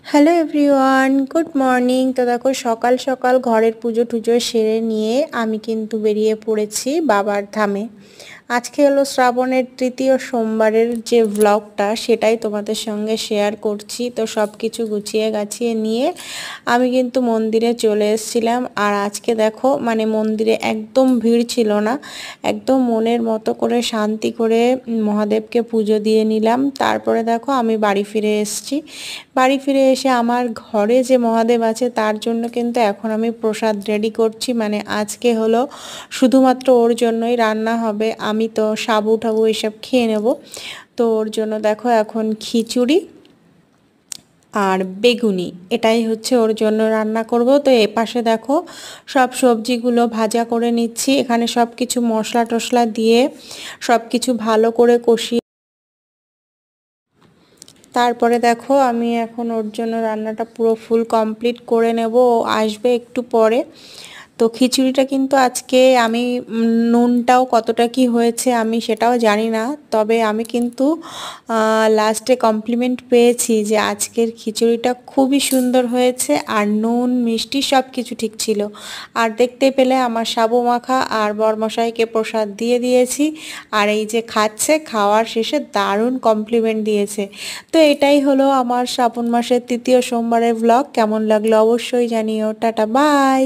Hello everyone, good morning. তো দেখো সকাল সকাল ঘরের পুজো টুজো সেরে নিয়ে আমি কিন্তু বেরিয়ে পড়েছি বাবার ধামে। আজকে হলো শ্রাবণের তৃতীয় সোমবারের যে ভ্লগটা সেটাই তোমাদের সঙ্গে শেয়ার করছি। তো সব কিছু গুছিয়ে গাছিয়ে নিয়ে আমি কিন্তু মন্দিরে চলে এসেছিলাম। আর আজকে দেখো মানে মন্দিরে একদম ভিড় ছিল না, একদম মনের মতো করে শান্তি করে মহাদেবকে পুজো দিয়ে নিলাম। তারপরে দেখো আমি বাড়ি ফিরে এসেছি। বাড়ি ফিরে এসে আমার ঘরে যে মহাদেব আছে তার জন্য কিন্তু এখন আমি প্রসাদ রেডি করছি। মানে আজকে হলো শুধুমাত্র ওর জন্যই রান্না হবে। আমি তো সাবু টাবু এসব খেয়ে নেব। তো ওর জন্য দেখো এখন খিচুড়ি আর বেগুনি এটাই হচ্ছে ওর জন্য রান্না করব। তো এ পাশে দেখো সব সবজিগুলো ভাজা করে নিচ্ছি। এখানে সব কিছু মশলা টশলা দিয়ে সব কিছু ভালো করে কষিয়ে তারপরে দেখো আমি এখন ওর জন্য রান্নাটা পুরো ফুল কমপ্লিট করে নেব। ও আসবে একটু পরে। তো খিচুড়িটা কিন্তু আজকে আমি নুনটাও কতটা কি হয়েছে আমি সেটাও জানি না, তবে আমি কিন্তু লাস্টে কমপ্লিমেন্ট পেয়েছি যে আজকের খিচুড়িটা খুবই সুন্দর হয়েছে আর নুন মিষ্টি সব কিছু ঠিক ছিল। আর দেখতে পেলে আমার সাবু মাখা আর বরমশাইকে প্রসাদ দিয়ে দিয়েছি। আর এই যে খাচ্ছে, খাওয়ার শেষে দারুণ কমপ্লিমেন্ট দিয়েছে। তো এটাই হলো আমার শ্রাবণ মাসের তৃতীয় সোমবারের ব্লগ। কেমন লাগলো অবশ্যই জানিও। Tata, by.